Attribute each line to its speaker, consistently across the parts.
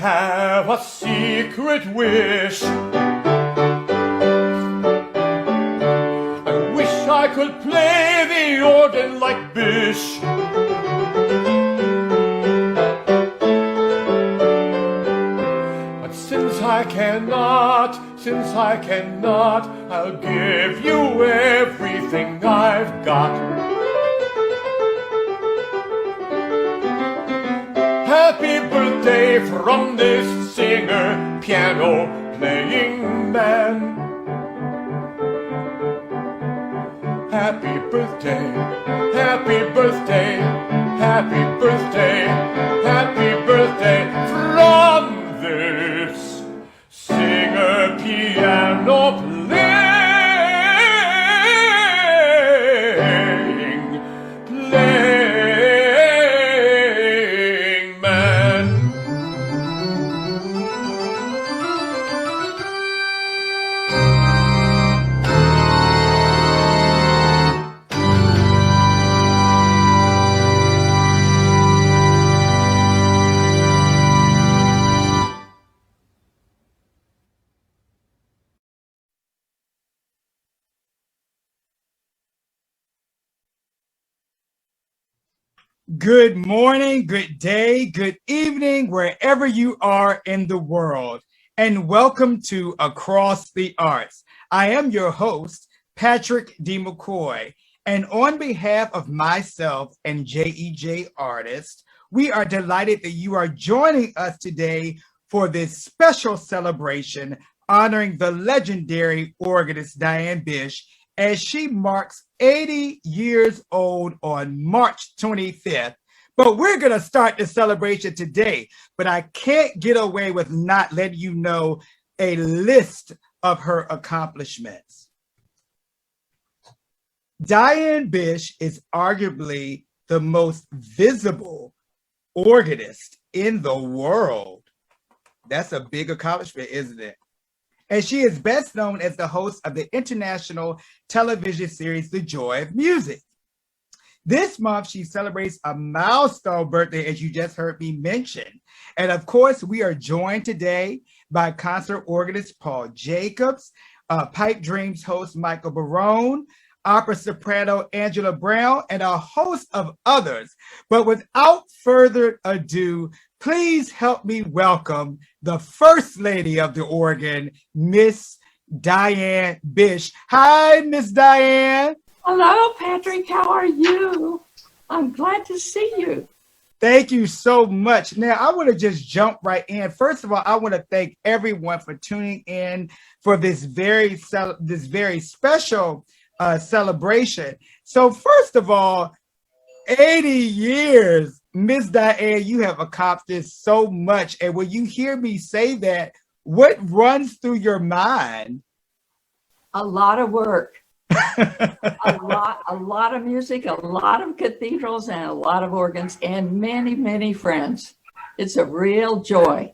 Speaker 1: have a secret wish. I wish I could play the organ like Bish. But since I cannot, I'll give you everything I've got. Happy birthday from this singer, piano playing man. Happy birthday, happy birthday, happy birthday, happy birthday from this singer, piano playing man.
Speaker 2: Good morning, good day, good evening, wherever you are in the world, and welcome to Across the Arts. I am your host, Patrick D. McCoy, and on behalf of myself and JEJ Artists, we are delighted that you are joining us today for this special celebration honoring the legendary organist Diane Bish as she marks 80 years old on March 25th. But we're going to start the celebration today. But I can't get away with not letting you know a list of her accomplishments. Diane Bish is arguably the most visible organist in the world. That's a big accomplishment, isn't it? And she is best known as the host of the international television series, The Joy of Music. This month, she celebrates a milestone birthday, as you just heard me mention. And of course, we are joined today by concert organist Paul Jacobs, Pipedreams host Michael Barone, opera soprano Angela Brown, and a host of others. But without further ado, please help me welcome the First Lady of the Organ, Miss Diane Bish. Hi, Miss Diane.
Speaker 3: Hello, Patrick. How are you? I'm glad to see you.
Speaker 2: Thank you so much. Now, I want to just jump right in. First of all, I want to thank everyone for tuning in for this very special celebration. So first of all, 80 years, Miss Diane, you have accomplished so much. And when you hear me say that, what runs through your mind?
Speaker 3: A lot of work, a lot of music, a lot of cathedrals, and a lot of organs, and many, many friends. It's a real joy.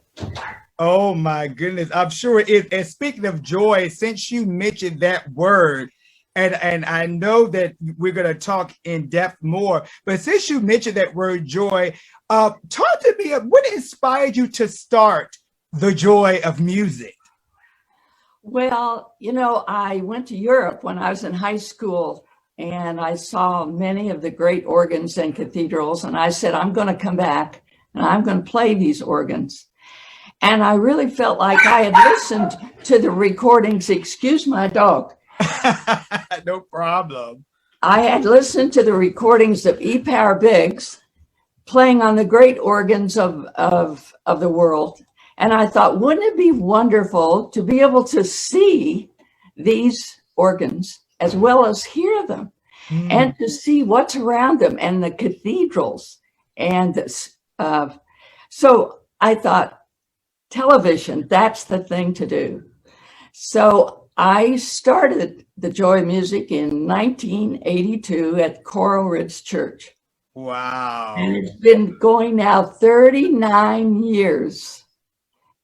Speaker 2: Oh my goodness, I'm sure it is. And speaking of joy, since you mentioned that word, and I know that we're going to talk in depth more, but since you mentioned that word joy, talk to me, what inspired you to start The Joy of Music?
Speaker 3: Well, you know, I went to Europe when I was in high school, and I saw many of the great organs and cathedrals, and I said, I'm going to come back and I'm going to play these organs. And I really felt like I had listened to the recordings. Excuse my dog.
Speaker 2: No problem.
Speaker 3: I had listened to the recordings of E. Power Biggs playing on the great organs of the world. And I thought, wouldn't it be wonderful to be able to see these organs as well as hear them and to see what's around them and the cathedrals. And so I thought, television, that's the thing to do. So I started The Joy of Music in 1982 at Coral Ridge Church.
Speaker 2: Wow.
Speaker 3: And it's been going now 39 years.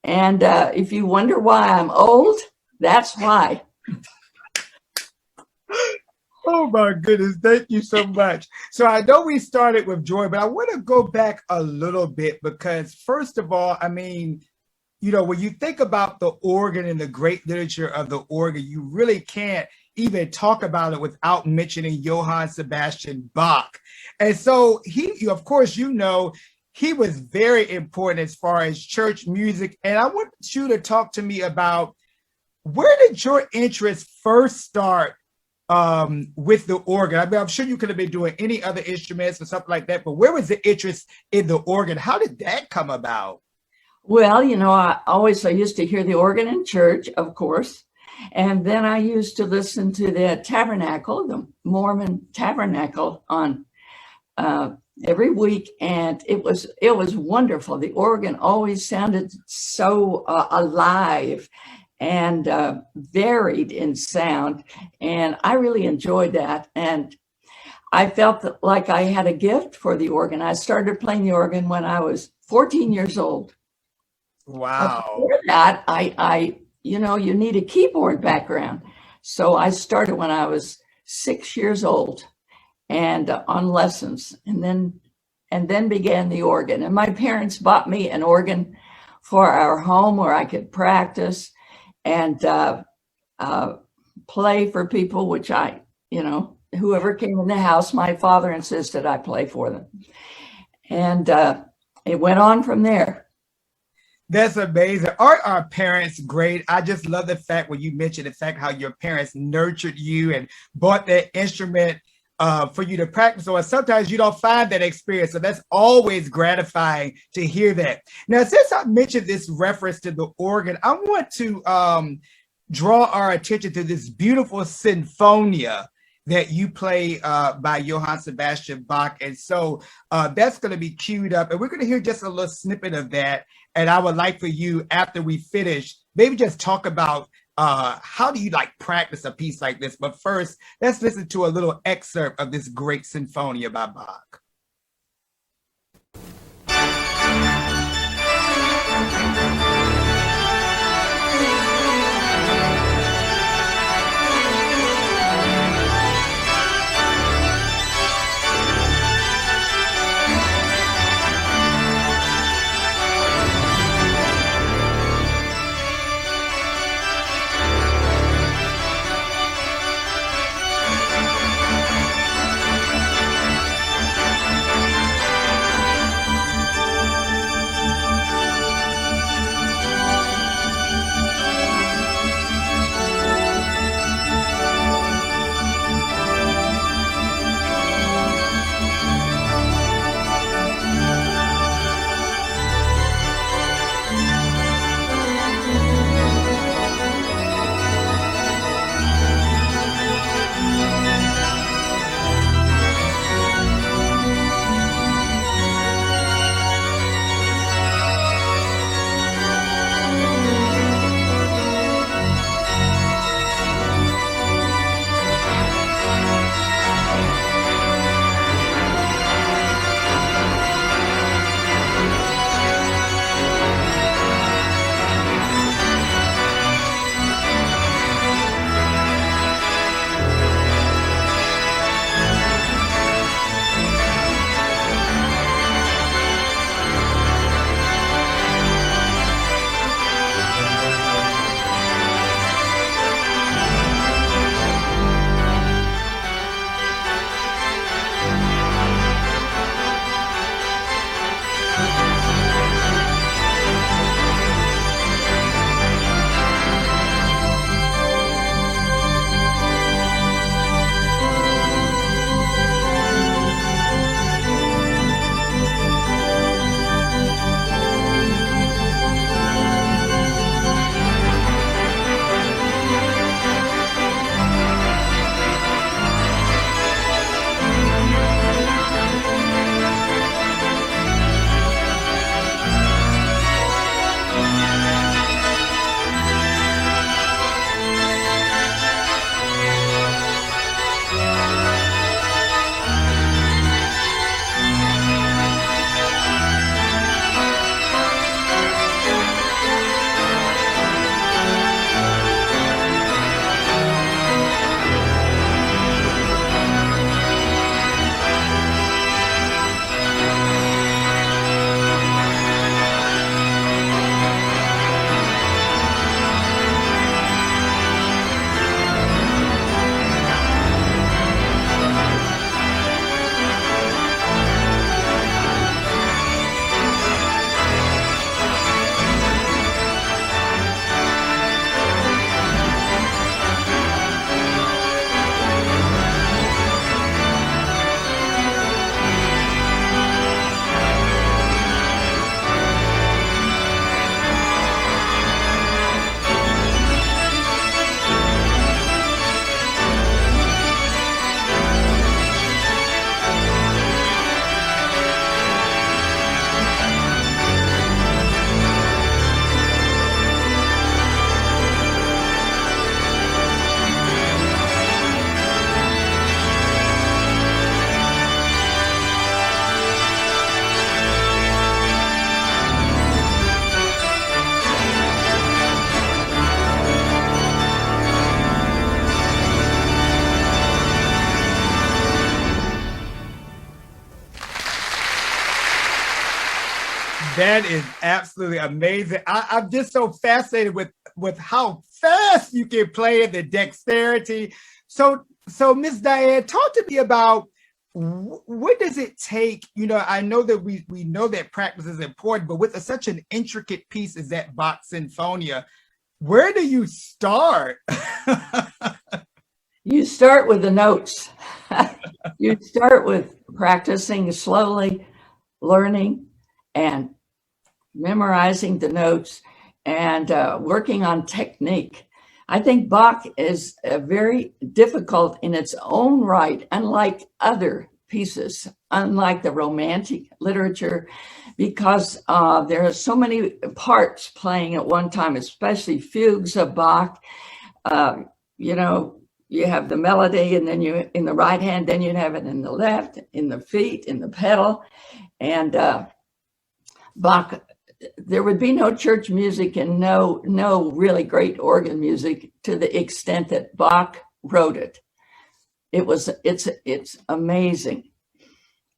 Speaker 3: And if you wonder why I'm old, that's why.
Speaker 2: Oh my goodness, thank you so much. So I know we started with joy, but I want to go back a little bit because first of all, I mean, you know, when you think about the organ and the great literature of the organ, you really can't even talk about it without mentioning Johann Sebastian Bach. And so of course, you know, he was very important as far as church music. And I want you to talk to me about, where did your interest first start with the organ? I mean, I'm sure you could have been doing any other instruments or something like that, but where was the interest in the organ? How did that come about?
Speaker 3: Well, you know, I used to hear the organ in church, of course. And then I used to listen to the tabernacle, the Mormon tabernacle, on every week. And it was wonderful. The organ always sounded so alive and varied in sound. And I really enjoyed that. And I felt that, like, I had a gift for the organ. I started playing the organ when I was 14 years old.
Speaker 2: Wow.
Speaker 3: Before that, I you know, you need a keyboard background. So I started when I was 6 years old and on lessons, and then began the organ. And my parents bought me an organ for our home where I could practice and play for people, which I, you know, whoever came in the house, my father insisted I play for them. And it went on from there.
Speaker 2: That's amazing. Aren't our parents great? I just love the fact when you mentioned the fact how your parents nurtured you and bought that instrument for you to practice on. Sometimes you don't find that experience. So that's always gratifying to hear that. Now, since I mentioned this reference to the organ, I want to draw our attention to this beautiful Sinfonia that you play by Johann Sebastian Bach. And so that's going to be queued up. And we're going to hear just a little snippet of that. And I would like for you, after we finish, maybe just talk about how do you like practice a piece like this? But first, let's listen to a little excerpt of this great Sinfonia by Bach. That is absolutely amazing. I'm just so fascinated with how fast you can play it, the dexterity. So Miss Diane, talk to me about what does it take? You know, I know that we know that practice is important, but with such an intricate piece as that Bach Sinfonia, where do you start?
Speaker 3: You start with the notes. You start with practicing slowly, learning and memorizing the notes and working on technique. I think Bach is very difficult in its own right, unlike other pieces, unlike the Romantic literature, because there are so many parts playing at one time, especially fugues of Bach. You know, you have the melody, and then you in the right hand, then you have it in the left, in the feet, in the pedal, and Bach. There would be no church music and no really great organ music to the extent that Bach wrote it. It's amazing.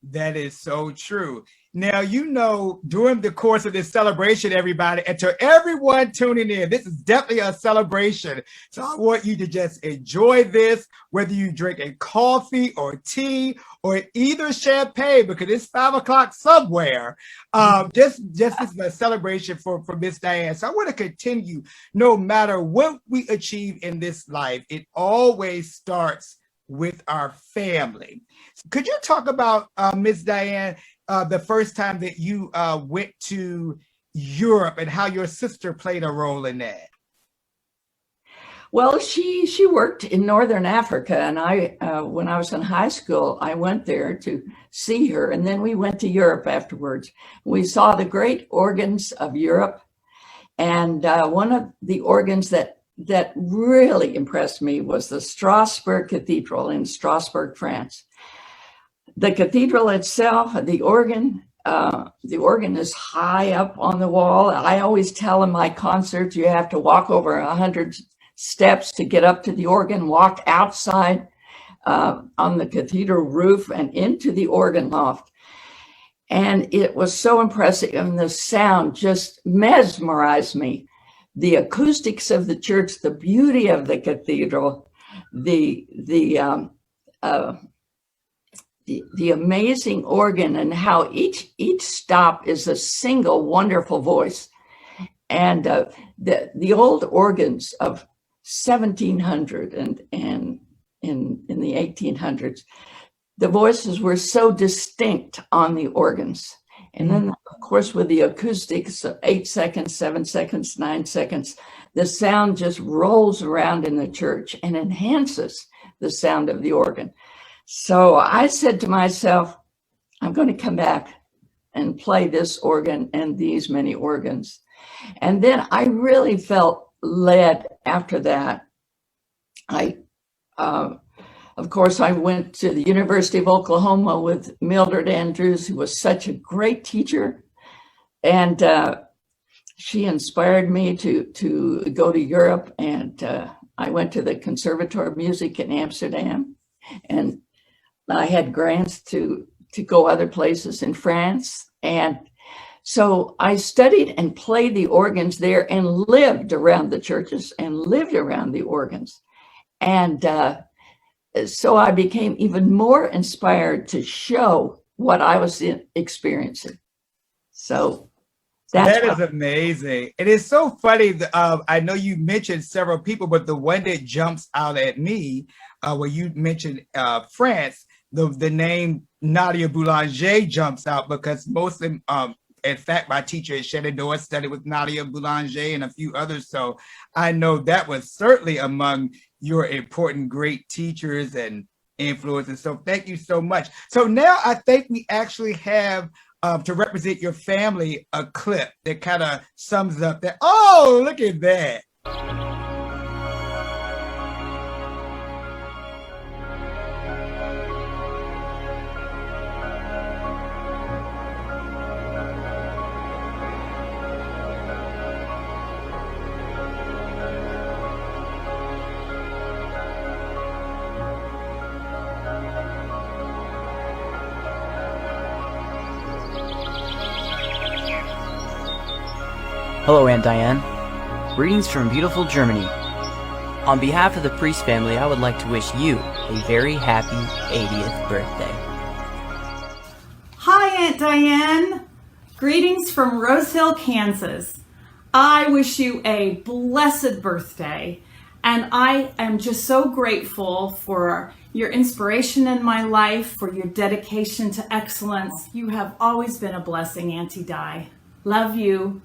Speaker 2: That is so true. Now, you know, during the course of this celebration, everybody, and to everyone tuning in, this is definitely a celebration. So I want you to just enjoy this, whether you drink a coffee or tea or either champagne, because it's 5 o'clock somewhere. Just this is a celebration for Miss Diane. So I want to continue. No matter what we achieve in this life, it always starts with our family. Could you talk about, Miss Diane, the first time that you went to Europe and how your sister played a role in that?
Speaker 3: Well, she worked in Northern Africa, and I when I was in high school, I went there to see her, and then we went to Europe afterwards. We saw the great organs of Europe, and one of the organs that really impressed me was the Strasbourg Cathedral in Strasbourg, France. The cathedral itself, the organ is high up on the wall. I always tell in my concerts, you have to walk over 100 steps to get up to the organ, walk outside on the cathedral roof and into the organ loft. And it was so impressive, and the sound just mesmerized me. The acoustics of the church, the beauty of the cathedral, the amazing organ, and how each stop is a single wonderful voice. And the old organs of 1700 and in the 1800s, the voices were so distinct on the organs. And then, of course, with the acoustics of 8 seconds, 7 seconds, 9 seconds, the sound just rolls around in the church and enhances the sound of the organ. So I said to myself, I'm going to come back and play this organ and these many organs. And then I really felt led after that. Of course, I went to the University of Oklahoma with Mildred Andrews, who was such a great teacher. And she inspired me to go to Europe. And I went to the Conservatoire of Music in Amsterdam. And I had grants to go other places in France. And so I studied and played the organs there and lived around the churches and lived around the organs. And so I became even more inspired to show what I was experiencing. So that is
Speaker 2: amazing. It is so funny. I know you mentioned several people, but the one that jumps out at me, where you mentioned France, the name Nadia Boulanger jumps out, because most of them, in fact, my teacher at Shenandoah studied with Nadia Boulanger and a few others. So I know that was certainly among your important, great teachers and influences. So thank you so much. So now I think we actually have, to represent your family, a clip that kind of sums up that. Oh, look at that.
Speaker 4: Hello, Aunt Diane. Greetings from beautiful Germany. On behalf of the Priest family, I would like to wish you a very happy 80th birthday.
Speaker 5: Hi, Aunt Diane. Greetings from Rose Hill, Kansas. I wish you a blessed birthday, and I am just so grateful for your inspiration in my life, for your dedication to excellence. You have always been a blessing, Auntie Di. Love you.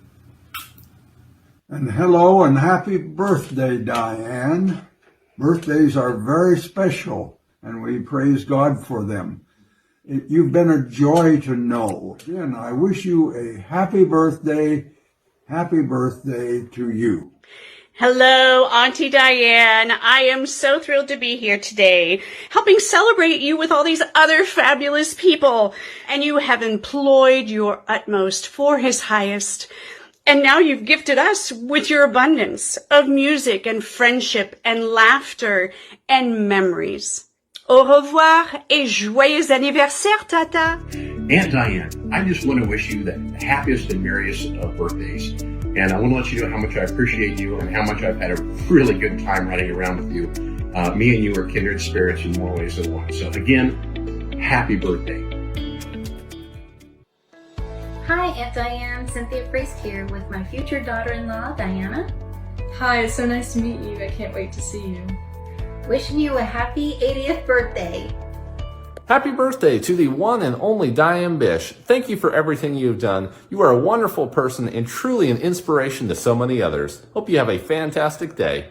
Speaker 6: And hello and happy birthday, Diane. Birthdays are very special, and we praise God for them. You've been a joy to know. Again, I wish you a happy birthday to you.
Speaker 7: Hello, Auntie Diane. I am so thrilled to be here today, helping celebrate you with all these other fabulous people. And you have employed your utmost for His highest. And now you've gifted us with your abundance of music and friendship and laughter and memories. Au revoir et joyeux anniversaire, Tata.
Speaker 8: Aunt Diane, I just want to wish you the happiest and merriest of birthdays. And I want to let you know how much I appreciate you and how much I've had a really good time running around with you. Me and you are kindred spirits in more ways than one. So again, happy birthday.
Speaker 9: Hi, Aunt Diane. Cynthia Priest here with my future daughter-in-law, Diana.
Speaker 10: Hi, it's so nice to meet you. I can't wait to see you.
Speaker 9: Wishing you a happy 80th birthday.
Speaker 11: Happy birthday to the one and only Diane Bish. Thank you for everything you've done. You are a wonderful person and truly an inspiration to so many others. Hope you have a fantastic day.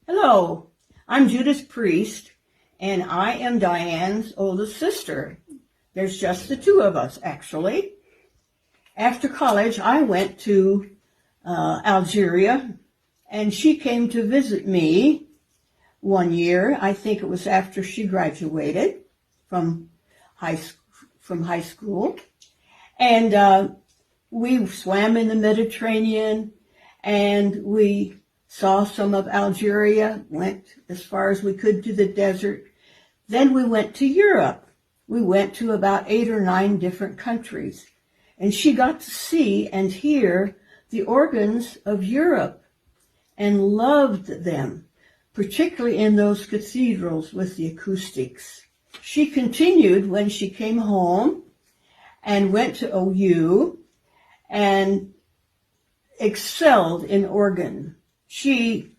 Speaker 12: Hello, I'm Judith Priest, and I am Diane's oldest sister. There's just the two of us, actually. After college, I went to Algeria, and she came to visit me one year. I think it was after she graduated from high school. And we swam in the Mediterranean, and we saw some of Algeria, went as far as we could to the desert. Then we went to Europe. We went to about 8 or 9 different countries. And she got to see and hear the organs of Europe and loved them, particularly in those cathedrals with the acoustics. She continued when she came home and went to OU and excelled in organ. She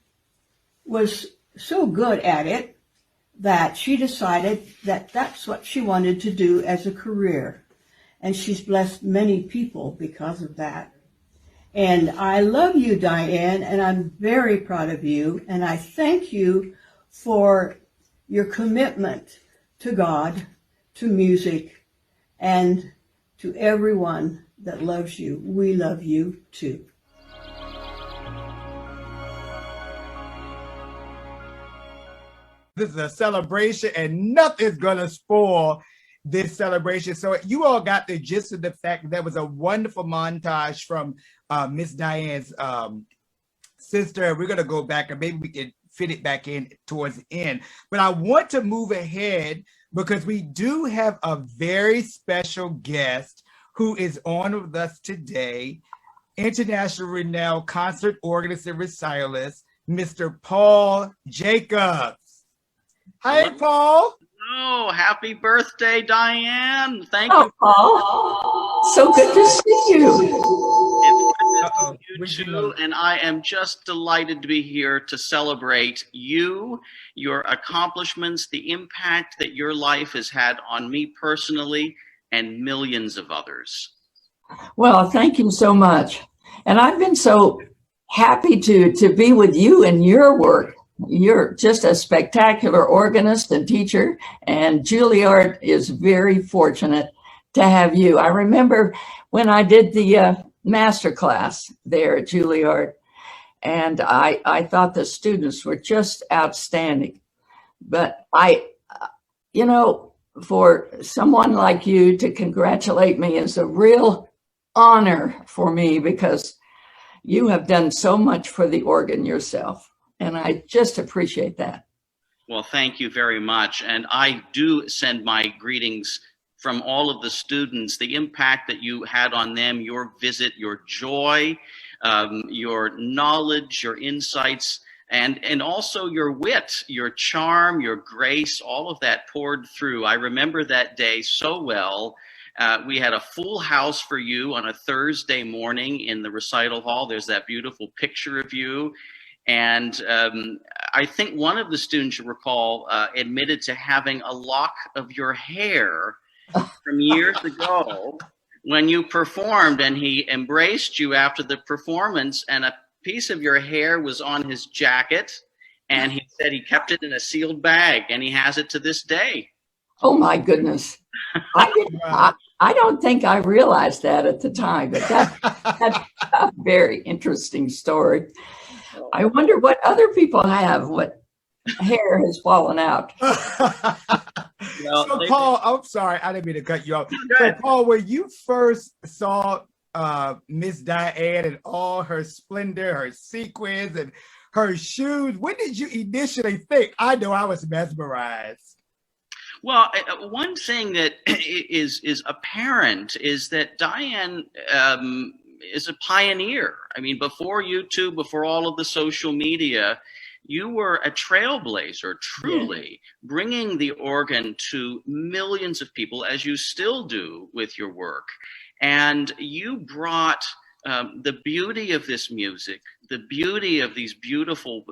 Speaker 12: was so good at it that she decided that that's what she wanted to do as a career. And she's blessed many people because of that. And I love you, Diane, and I'm very proud of you. And I thank you for your commitment to God, to music, and to everyone that loves you. We love you too.
Speaker 2: This is a celebration, and nothing's gonna spoil this celebration. So you all got the gist of the fact that there was a wonderful montage from Miss Diane's sister. We're gonna go back and maybe we can fit it back in towards the end. But I want to move ahead because we do have a very special guest who is on with us today, international renowned concert organist and recitist, Mr. Paul Jacobs. Hi, Paul.
Speaker 13: Oh, happy birthday, Diane. Thank you.
Speaker 3: Oh, so good to see you.
Speaker 13: It's good to see you too, and I am just delighted to be here to celebrate you, your accomplishments, the impact that your life has had on me personally and millions of others.
Speaker 3: Well, thank you so much. And I've been so happy to be with you and your work. You're just a spectacular organist and teacher, and Juilliard is very fortunate to have you. I remember when I did the master class there at Juilliard, and I thought the students were just outstanding. But you know, for someone like you to congratulate me is a real honor for me because you have done so much for the organ yourself. And I just appreciate that.
Speaker 13: Well, thank you very much. And I do send my greetings from all of the students, the impact that you had on them, your visit, your joy, your knowledge, your insights, and also your wit, your charm, your grace, all of that poured through. I remember that day so well. We had a full house for you on a Thursday morning in the recital hall. There's that beautiful picture of you. And I think one of the students, you recall, admitted to having a lock of your hair from years ago when you performed, and he embraced you after the performance, and a piece of your hair was on his jacket, and he said he kept it in a sealed bag, and he has it to this day.
Speaker 3: Oh my goodness. I don't think I realized that at the time, but that's a very interesting story. I wonder what other people have, what hair has fallen out.
Speaker 2: So Paul, I'm sorry, I didn't mean to cut you off. So Paul, when you first saw Miss Diane and all her splendor, her sequins and her shoes, what did you initially think? I know I was mesmerized.
Speaker 13: Well, one thing that is apparent is that Diane is a pioneer. I mean, before YouTube, before all of the social media, you were a trailblazer, truly, bringing the organ to millions of people, as you still do with your work. And you brought the beauty of this music, the beauty of these beautiful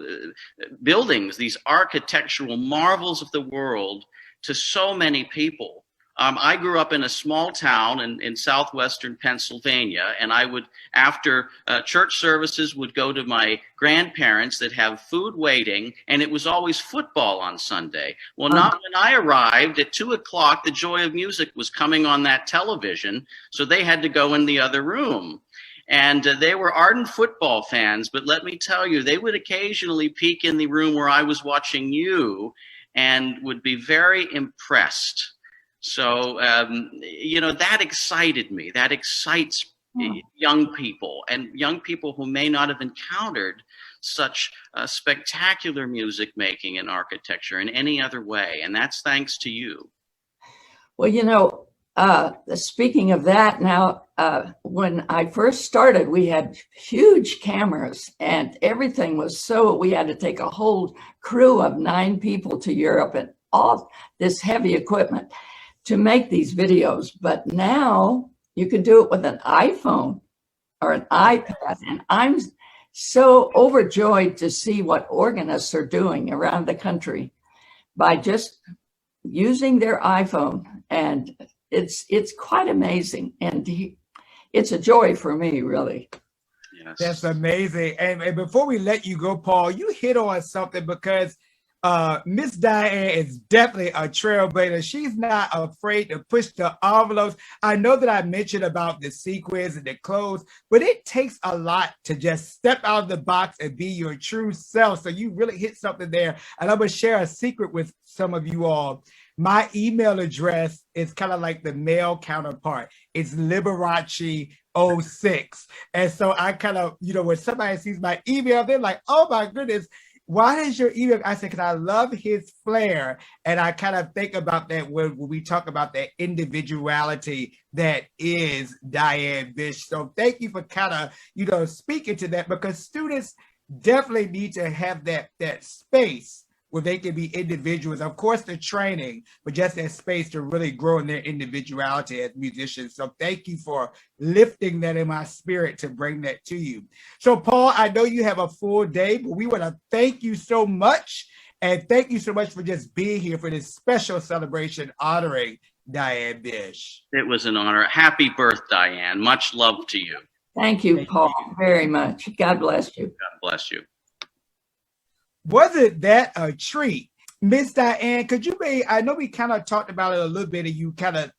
Speaker 13: buildings, these architectural marvels of the world, to so many people. I grew up in a small town in southwestern Pennsylvania, and I would, after church services, would go to my grandparents that have food waiting, and it was always football on Sunday. Well, not when I arrived at 2 o'clock, the joy of music was coming on that television, so they had to go in the other room. And they were ardent football fans, but let me tell you, they would occasionally peek in the room where I was watching you and would be very impressed. So, you know, that excited me. That excites young people, and young people who may not have encountered such spectacular music making and architecture in any other way. And that's thanks to you.
Speaker 3: Well, you know, speaking of that now, when I first started, we had huge cameras and everything was we had to take a whole crew of 9 people to Europe and all this heavy equipment to make these videos. But now you can do it with an iPhone or an iPad. And I'm so overjoyed to see what organists are doing around the country by just using their iPhone. And it's quite amazing. And it's a joy for me, really.
Speaker 13: Yes.
Speaker 2: That's amazing. And before we let you go, Paul, you hit on something, because Miss Diane is definitely a trailblazer. She's not afraid to push the envelopes. I know that I mentioned about the sequins and the clothes, but it takes a lot to just step out of the box and be your true self. So you really hit something there. And I'm going to share a secret with some of you all. My email address is kind of like the male counterpart. It's Liberace06. And so I kind of, you know, when somebody sees my email, they're like, oh my goodness, why is your email? I said, because I love his flair. And I kind of think about that when we talk about that individuality that is Diane Bish. So thank you for kind of, you know, speaking to that, because students definitely need to have that space where they can be individuals. Of course, the training, but just that space to really grow in their individuality as musicians. So thank you for lifting that in my spirit to bring that to you. So Paul, I know you have a full day, but we want to thank you so much. And thank you so much for just being here for this special celebration honoring Diane Bish.
Speaker 13: It was an honor. Happy birthday, Diane. Much love to you.
Speaker 3: Thank you, Paul, very much. God bless you.
Speaker 13: God bless you.
Speaker 2: Wasn't that a treat? Miss Diane, could you I know we kind of talked about it a little bit and you kind of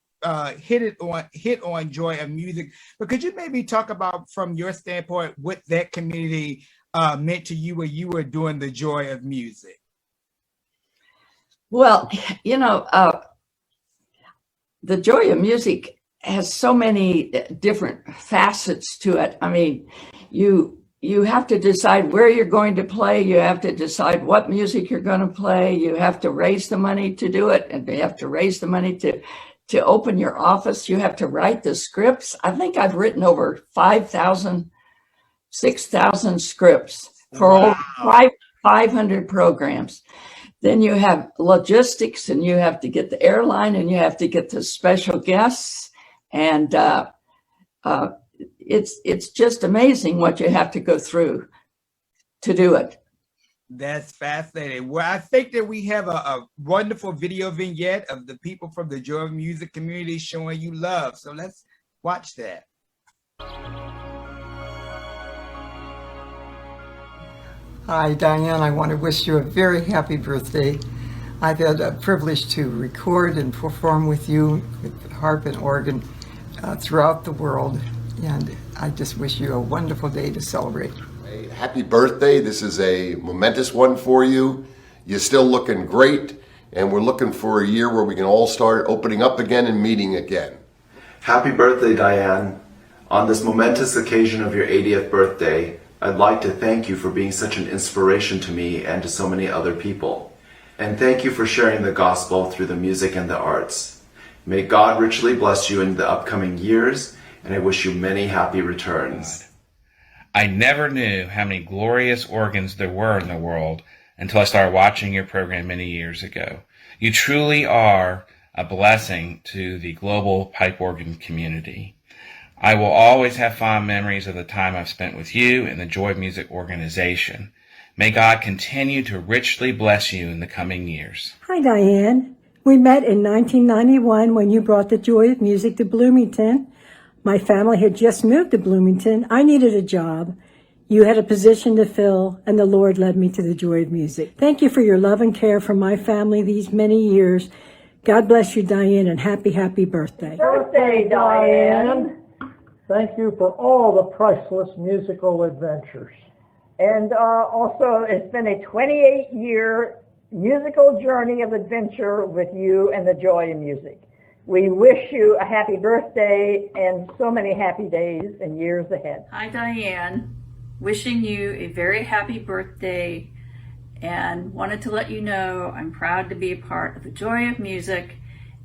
Speaker 2: hit on joy of music, but could you maybe talk about, from your standpoint, what that community meant to you when you were doing the joy of music?
Speaker 3: Well, you know, the joy of music has so many different facets to it. I mean, you have to decide where you're going to play. You have to decide what music you're going to play. You have to raise the money to do it, and you have to raise the money to open your office. You have to write the scripts. I think I've written over 5,000, 6,000 scripts for over 500 programs. Then you have logistics, and you have to get the airline, and you have to get the special guests. And it's just amazing what you have to go through to do it.
Speaker 2: That's fascinating. Well, I think that we have a wonderful video vignette of the people from the Joy of Music community showing you love. So let's watch that.
Speaker 14: Hi, Diane. I want to wish you a very happy birthday. I've had a privilege to record and perform with you with harp and organ throughout the world, and I just wish you a wonderful day to celebrate.
Speaker 15: Hey, happy birthday. This is a momentous one for you. You're still looking great, and we're looking for a year where we can all start opening up again and meeting again.
Speaker 16: Happy birthday, Diane. On this momentous occasion of your 80th birthday, I'd like to thank you for being such an inspiration to me and to so many other people. And thank you for sharing the gospel through the music and the arts. May God richly bless you in the upcoming years, and I wish you many happy returns.
Speaker 17: I never knew how many glorious organs there were in the world until I started watching your program many years ago. You truly are a blessing to the global pipe organ community. I will always have fond memories of the time I've spent with you and the Joy of Music organization. May God continue to richly bless you in the coming years.
Speaker 18: Hi, Diane. We met in 1991 when you brought the Joy of Music to Bloomington. My family had just moved to Bloomington. I needed a job. You had a position to fill, and the Lord led me to the Joy of Music. Thank you for your love and care for my family these many years. God bless you, Diane, and happy, happy birthday.
Speaker 19: Birthday, Diane. Thank you for all the priceless musical adventures. And also, it's been a 28-year musical journey of adventure with you and the Joy of Music. We wish you a happy birthday and so many happy days and years ahead.
Speaker 20: Hi, Diane. Wishing you a very happy birthday, and wanted to let you know I'm proud to be a part of the Joy of Music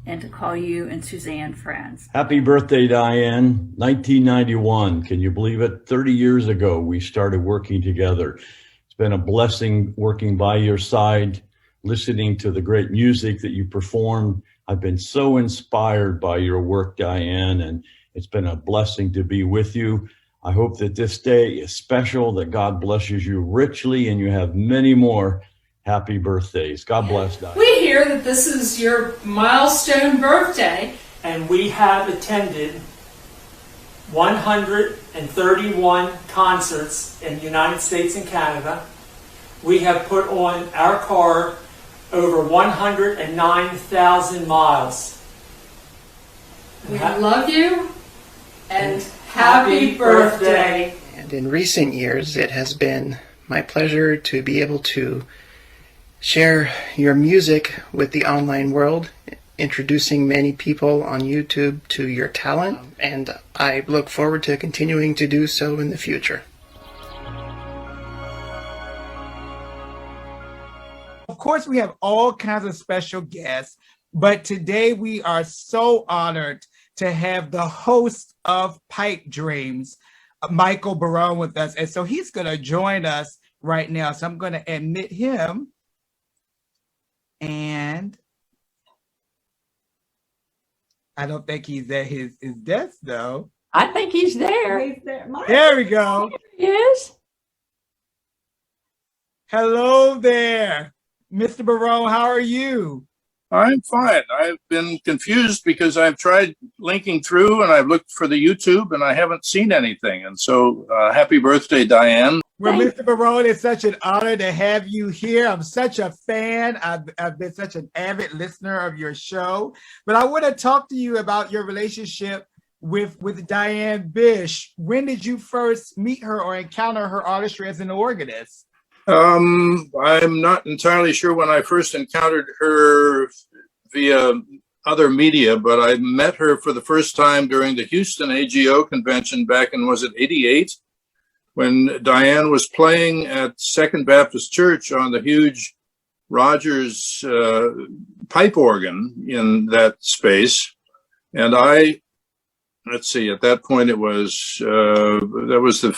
Speaker 20: and to call you and Suzanne friends.
Speaker 21: Happy birthday, Diane. 1991. Can you believe it? 30 years ago, we started working together. It's been a blessing working by your side, listening to the great music that you performed. I've been so inspired by your work, Diane, and it's been a blessing to be with you. I hope that this day is special, that God blesses you richly, and you have many more happy birthdays. God bless, Diane.
Speaker 22: We hear that this is your milestone birthday. And we have attended 131 concerts in the United States and Canada. We have put on our car over 109,000 miles. We love you and happy birthday.
Speaker 23: And in recent years, it has been my pleasure to be able to share your music with the online world, introducing many people on YouTube to your talent, and I look forward to continuing to do so in the future.
Speaker 2: Of course, we have all kinds of special guests, but today we are so honored to have the host of Pipedreams, Michael Barone, with us. And so he's going to join us right now. So I'm going to admit him. And I don't think he's at his desk, though.
Speaker 3: I think he's there.
Speaker 2: He's there. There we go.
Speaker 3: There he is.
Speaker 2: Hello there, Mr. Barone. How are you?
Speaker 24: I'm fine. I've been confused because I've tried linking through and I've looked for the YouTube and I haven't seen anything. And so happy birthday, Diane.
Speaker 2: Well, Mr. Barone, it's such an honor to have you here. I'm such a fan. I've been such an avid listener of your show. But I want to talk to you about your relationship with Diane Bish. When did you first meet her or encounter her artistry as an organist?
Speaker 24: I'm not entirely sure when I first encountered her via other media, but I met her for the first time during the Houston AGO convention back in, was it 88? When Diane was playing at Second Baptist Church on the huge Rogers pipe organ in that space. And let's see, at that point it was, that was the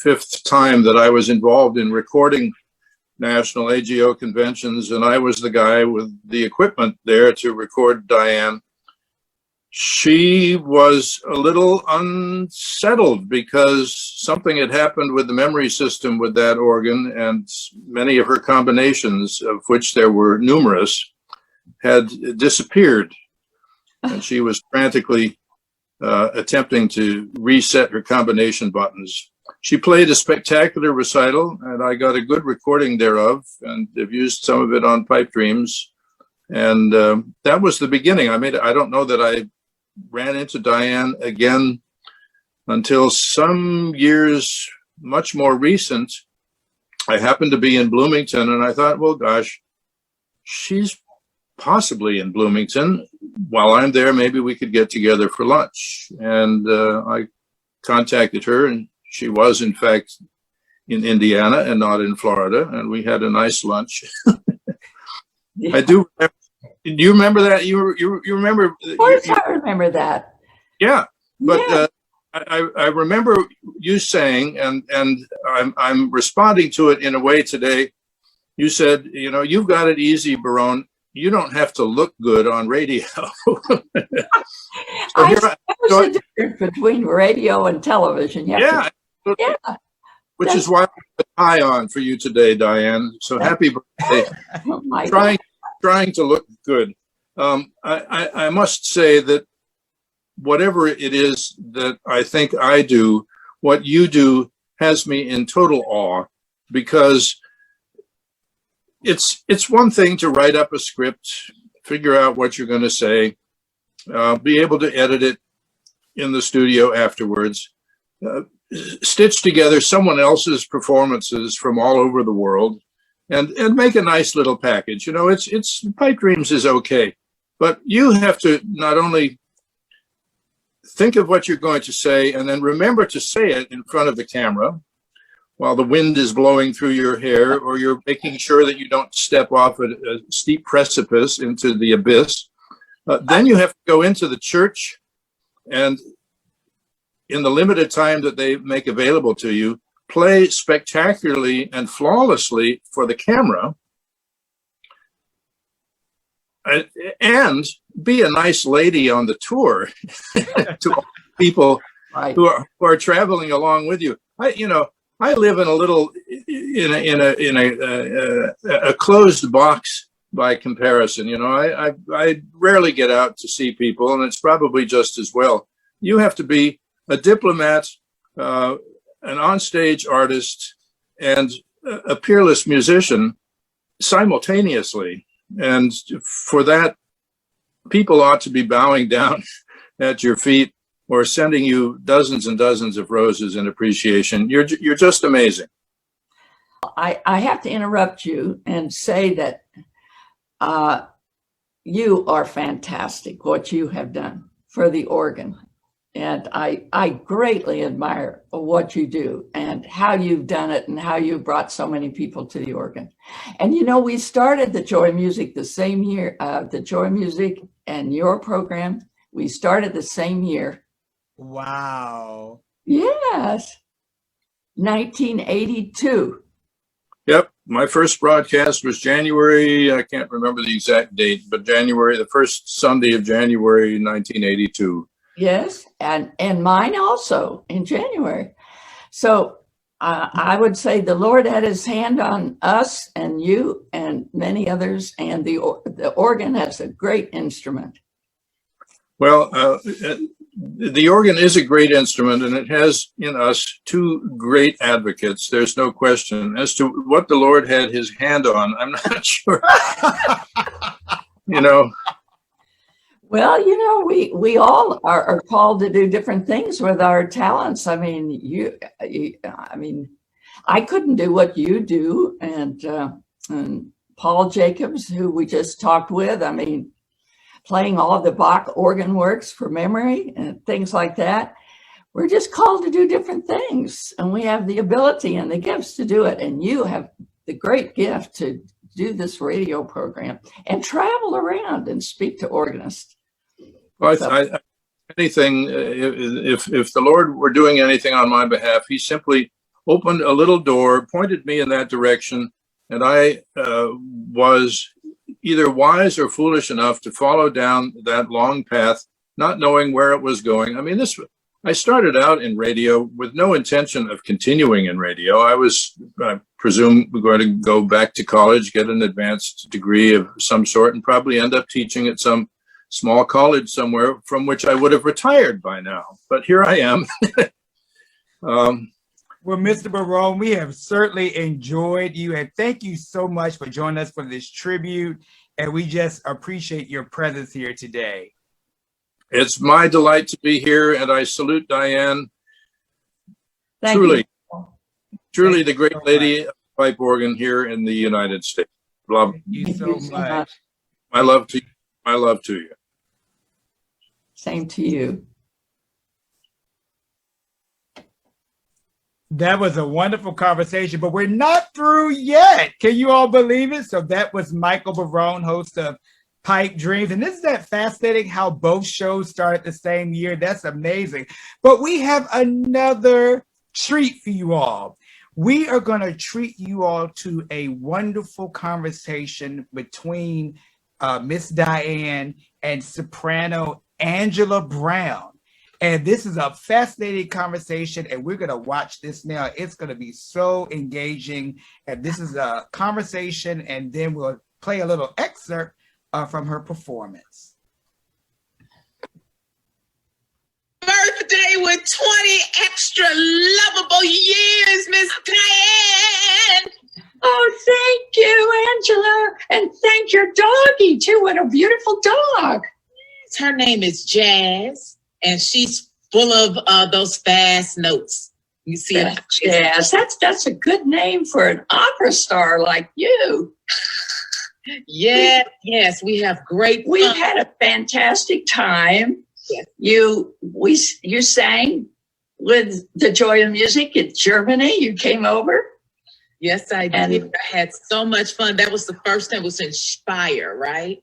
Speaker 24: fifth time that I was involved in recording national AGO conventions, and I was the guy with the equipment there to record Diane. She was a little unsettled because something had happened with the memory system with that organ, and many of her combinations, of which there were numerous, had disappeared. And she was frantically attempting to reset her combination buttons. She played a spectacular recital, and I got a good recording thereof, and have used some of it on Pipedreams. And that was the beginning. I don't know that I ran into Diane again until some years much more recent. I happened to be in Bloomington, and I thought, well, gosh, she's possibly in Bloomington. While I'm there, maybe we could get together for lunch. And I contacted her, and she was, in fact, in Indiana and not in Florida, and we had a nice lunch.
Speaker 3: Yeah.
Speaker 24: I do. Do you remember that? You remember?
Speaker 3: Of course, I remember that.
Speaker 24: Yeah, but
Speaker 3: Yeah.
Speaker 24: I remember you saying, and I'm responding to it in a way today. You said, you know, you've got it easy, Barone. You don't have to look good on radio.
Speaker 3: I suppose the difference between radio and television. You have to- yeah.
Speaker 24: Which is why I put a tie on for you today, Diane. So happy birthday.
Speaker 3: Oh my God.
Speaker 24: Trying to look good. I must say that whatever it is that I think I do, what you do has me in total awe, because it's one thing to write up a script, figure out what you're going to say, be able to edit it in the studio afterwards, stitch together someone else's performances from all over the world, and make a nice little package. You know, it's Pipedreams is okay, but you have to not only think of what you're going to say and then remember to say it in front of the camera while the wind is blowing through your hair, or you're making sure that you don't step off a steep precipice into the abyss. Then you have to go into the church, and in the limited time that they make available to you, play spectacularly and flawlessly for the camera, and be a nice lady on the tour to all people who are traveling along with you. I live in a little, in a closed box by comparison. You know, I rarely get out to see people, and it's probably just as well. You have to be a diplomat, an onstage artist, and a peerless musician simultaneously. And for that, people ought to be bowing down at your feet or sending you dozens and dozens of roses in appreciation. You're just amazing.
Speaker 3: I have to interrupt you and say that you are fantastic, what you have done for the organ. And I greatly admire what you do and how you've done it and how you brought so many people to the organ. And, you know, we started the Joy Music the same year, the Joy Music and your program. We started the same year.
Speaker 2: Wow.
Speaker 3: Yes. 1982.
Speaker 24: Yep. My first broadcast was January, I can't remember the exact date, but the first Sunday of January, 1982.
Speaker 3: Yes, and mine also in January. So I would say the Lord had his hand on us and you and many others, and the organ has a great instrument.
Speaker 24: Well, the organ is a great instrument, and it has in us two great advocates. There's no question. As to what the Lord had his hand on, I'm not sure. You know.
Speaker 3: Well, you know, we all are called to do different things with our talents. I mean, I couldn't do what you do, and Paul Jacobs, who we just talked with, I mean, playing all of the Bach organ works for memory and things like that. We're just called to do different things, and we have the ability and the gifts to do it. And you have the great gift to do this radio program and travel around and speak to organists.
Speaker 24: Well, anything, if the Lord were doing anything on my behalf, he simply opened a little door, pointed me in that direction, and I was either wise or foolish enough to follow down that long path, not knowing where it was going. I mean, I started out in radio with no intention of continuing in radio. I was, I presume, going to go back to college, get an advanced degree of some sort, and probably end up teaching at some small college somewhere from which I would have retired by now. But here I am.
Speaker 2: Well, Mr. Barone, we have certainly enjoyed you, and thank you so much for joining us for this tribute, and we just appreciate your presence here today.
Speaker 24: It's my delight to be here, and I salute Diane.
Speaker 3: Thank
Speaker 24: Truly the great lady of pipe organ here in the United States. Love
Speaker 2: you so much.
Speaker 24: My love to you. My love to you.
Speaker 3: Same to you.
Speaker 2: That was a wonderful conversation, but we're not through yet. Can you all believe it? So that was Michael Barone, host of Pipedreams. And isn't that fascinating how both shows started the same year? That's amazing. But we have another treat for you all. We are going to treat you all to a wonderful conversation between Miss Diane and soprano Angela Brown. And this is a fascinating conversation, and we're going to watch this now. It's going to be so engaging. And this is a conversation, and then we'll play a little excerpt from her performance.
Speaker 1: Birthday with 20 extra lovable years, Miss Diane.
Speaker 3: Oh, thank you, Angela. And thank your doggie, too. What a beautiful dog.
Speaker 1: Her name is Jazz, and she's full of those fast notes. You see it?
Speaker 3: Jazz. That's a good name for an opera star like you.
Speaker 1: Yeah, yes, we have great fun.
Speaker 3: We had a fantastic time.
Speaker 1: Yes.
Speaker 3: You sang with the Joy of Music in Germany. You came over.
Speaker 1: Yes, I did. I had so much fun. That was the first time. It was in Speyer, right?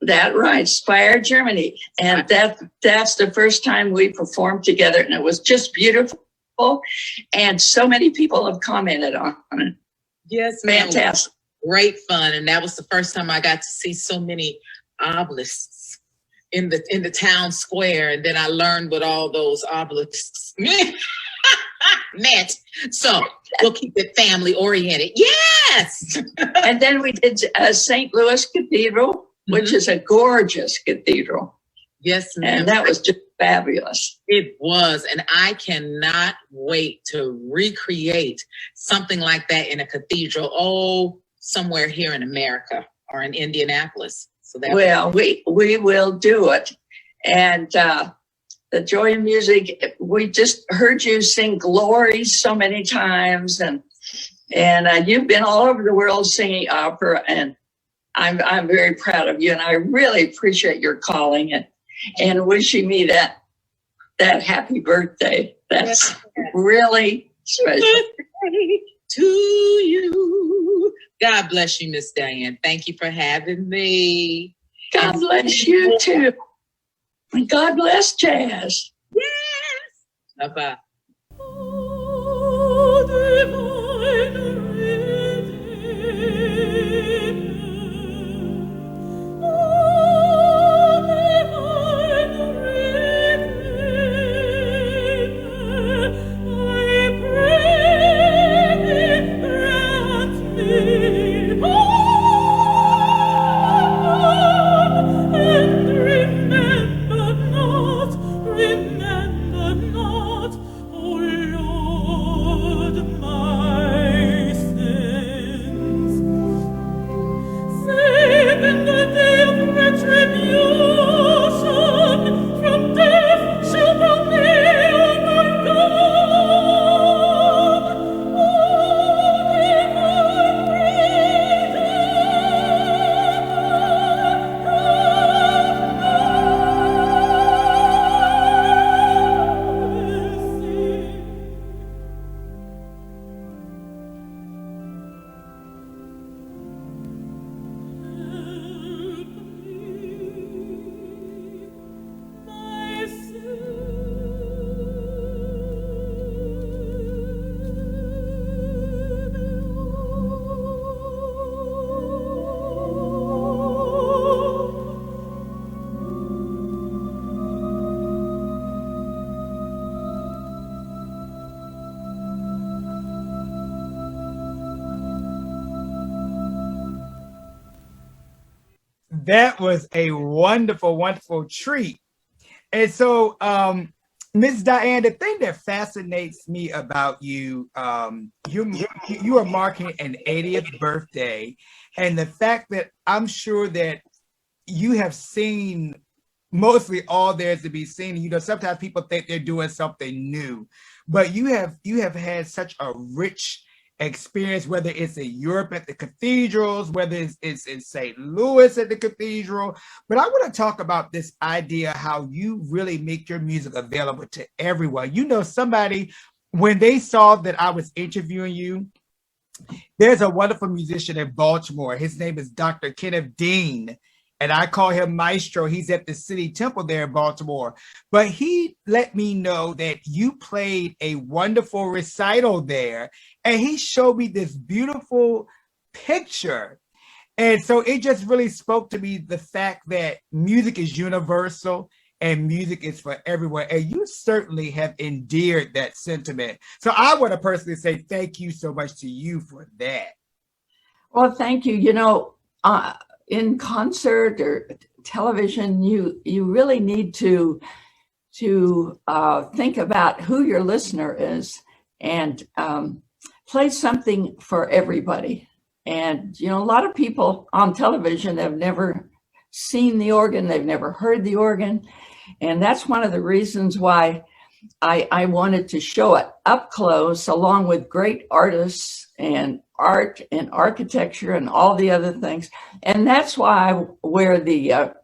Speaker 3: That right, Speyer, Germany. And that's the first time we performed together, and it was just beautiful. And so many people have commented on it.
Speaker 1: Yes, ma'am.
Speaker 3: Fantastic.
Speaker 1: Great fun. And that was the first time I got to see so many obelisks in the town square. And then I learned what all those obelisks meant. So we'll keep it family oriented. Yes.
Speaker 3: And then we did St. Louis Cathedral, which is a gorgeous cathedral.
Speaker 1: Yes, ma'am.
Speaker 3: And that was just fabulous.
Speaker 1: It was. And I cannot wait to recreate something like that in a cathedral. Somewhere here in America or in Indianapolis. So that
Speaker 3: we will do it. And the Joy of Music, we just heard you sing Glory so many times, and you've been all over the world singing opera, and I'm very proud of you, and I really appreciate your calling and wishing me that happy birthday. That's really special.
Speaker 1: To you. God bless you, Miss Diane. Thank you for having me.
Speaker 3: God bless you too. And God bless Jazz.
Speaker 1: Yes. Bye-bye.
Speaker 4: Remember not, oh Lord, my
Speaker 2: That was a wonderful, wonderful treat. And so, Miss Diane, the thing that fascinates me about you, you are marking an 80th birthday, and the fact that I'm sure that you have seen mostly all there is to be seen. You know, sometimes people think they're doing something new, but you have had such a rich experience, whether it's in Europe at the cathedrals, whether it's in St. Louis at the cathedral. But I want to talk about this idea how you really make your music available to everyone. You know, somebody, when they saw that I was interviewing you, there's a wonderful musician in Baltimore. His name is Dr. Kenneth Dean, and I call him Maestro. He's at the City Temple there in Baltimore. But he let me know that you played a wonderful recital there, and he showed me this beautiful picture. And so it just really spoke to me, the fact that music is universal and music is for everyone. And you certainly have endeared that sentiment. So I want to personally say thank you so much to you for that.
Speaker 3: Well, thank you. You know, in concert or television, you really need to think about who your listener is and play something for everybody. And, you know, a lot of people on television have never seen the organ, they've never heard the organ. And that's one of the reasons why I wanted to show it up close, along with great artists and art and architecture and all the other things. And that's why I wear the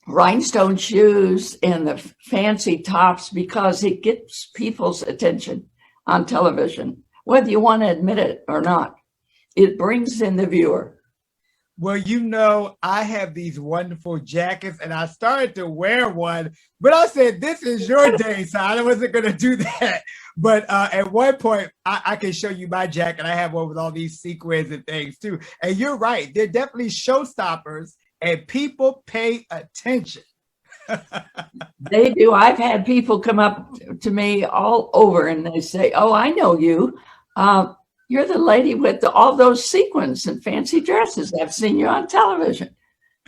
Speaker 3: rhinestone shoes and the fancy tops, because it gets people's attention on television, whether you want to admit it or not. It brings in the viewer.
Speaker 2: Well, you know, I have these wonderful jackets, and I started to wear one, but I said, this is your day, so I wasn't going to do that. But at one point, I can show you my jacket. I have one with all these sequins and things, too. And you're right. They're definitely showstoppers, and people pay attention.
Speaker 3: They do. I've had people come up to me all over, and they say, oh, I know you. You're the lady with all those sequins and fancy dresses. I've seen you on television.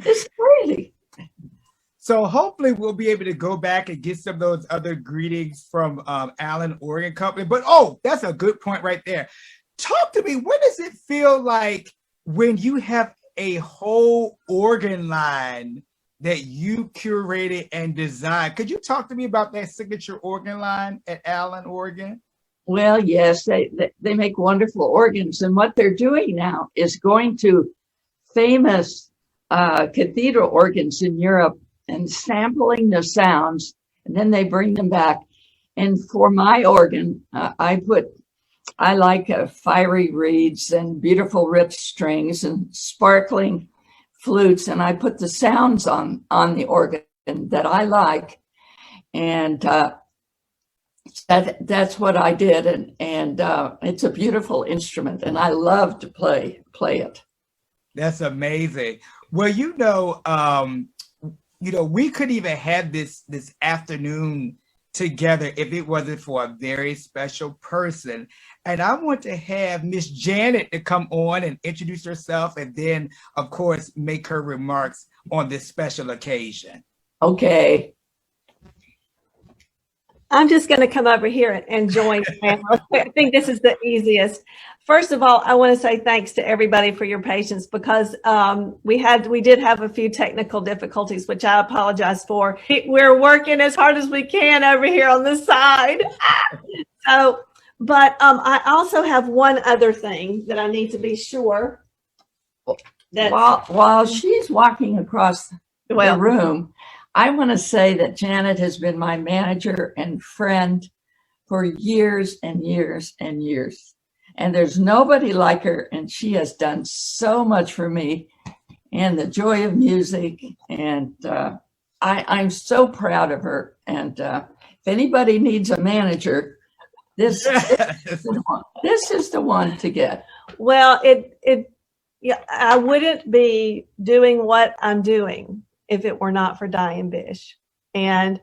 Speaker 3: It's crazy.
Speaker 2: So hopefully we'll be able to go back and get some of those other greetings from Allen Organ Company. But, oh, that's a good point right there. Talk to me. What does it feel like when you have a whole organ line that you curated and designed? Could you talk to me about that signature organ line at Allen Organ?
Speaker 3: Well, yes, they make wonderful organs. And what they're doing now is going to famous cathedral organs in Europe and sampling the sounds, and then they bring them back. And for my organ, I like fiery reeds and beautiful rich strings and sparkling flutes, and I put the sounds on the organ that I like. And that's what I did, and it's a beautiful instrument, and I love to play it.
Speaker 2: That's amazing. Well, you know, we could even have this afternoon together if it wasn't for a very special person. And I want to have Miss Janet to come on and introduce herself, and then, of course, make her remarks on this special occasion.
Speaker 3: Okay.
Speaker 4: I'm just going to come over here and join. I think this is the easiest. First of all, I want to say thanks to everybody for your patience, because we did have a few technical difficulties, which I apologize for. We're working as hard as we can over here on the side. But I also have one other thing that I need to be sure that
Speaker 3: while she's walking across the room, I want to say that Janet has been my manager and friend for years and years and years. And there's nobody like her. And she has done so much for me and the joy of music. And I'm so proud of her. And if anybody needs a manager, this is the one to get.
Speaker 4: Well, I wouldn't be doing what I'm doing if it were not for Diane Bish. And